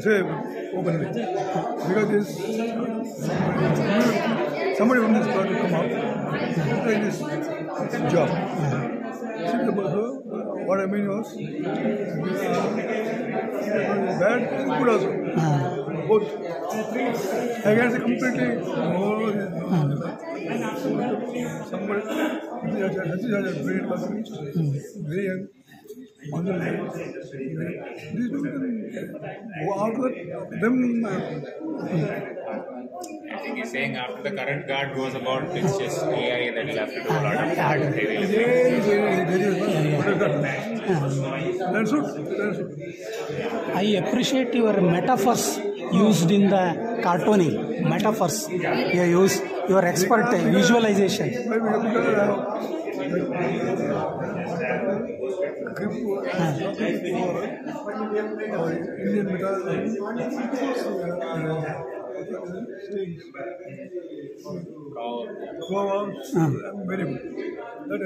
say openly, because this somebody from this got to come out and this job. What I mean was, bad and good also. Both. I can say completely somebody has a great company, very young. These people go out with them. I think he's saying after the current guard goes about, it's just AI that will have to do a lot of heavy lifting. That's it. I appreciate your metaphors used in the cartooning. Metaphors you use, your expert visualization. Indian very good. That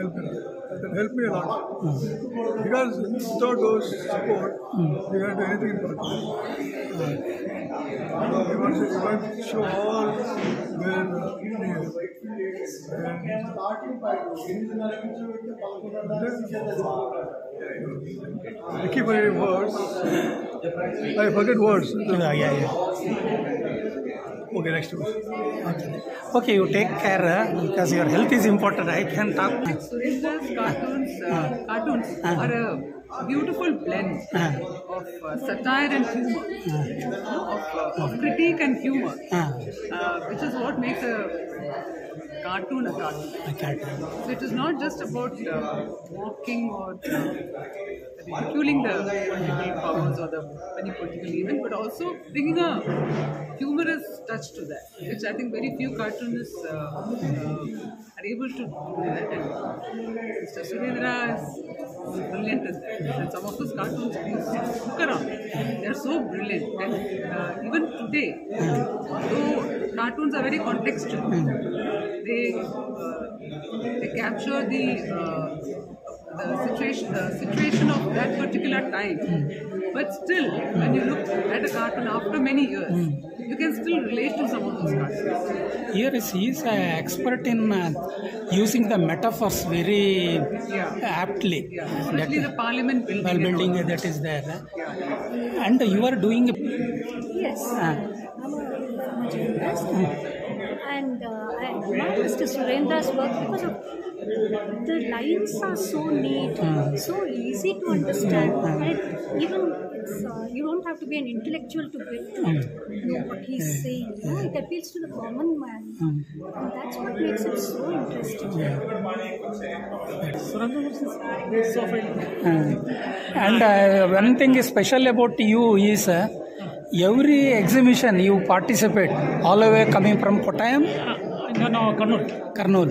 helped me a lot. Because without those support, we can't do anything in Pakistan. You want to show all where I keep forgetting words. I forget words. Yeah. Okay, next one. Okay, you take care because your health is important. I can talk. Surendra's cartoons are a beautiful blend of satire and humor, of critique and humor, which is what makes a cartoon a cartoon. So it is not just about mocking or ridiculing the political powers or any political event, but also bringing a humorous touch to that, which I think very few cartoonists are able to do that. And Mr. Surendra is brilliant in that. And some of those cartoons, look around, they are so brilliant. And even today, though cartoons are very contextual, they capture the situation of that particular time. But still, when you look at a cartoon after many years, you can still relate to some of those cartoons. Here he is an expert in using the metaphors very aptly. Yeah, especially the Parliament building. Building that is there. And you are doing. Yes, I'm a journalist. And I admire Mr. Surendra's work because of the lines are so neat, so easy to understand, and even you don't have to be an intellectual to know what he's saying. It appeals to the common man, and that's what makes it so interesting. And one thing is special about you is every exhibition you participate, all the way coming from Kottayam? No, Kurnool. Kurnool.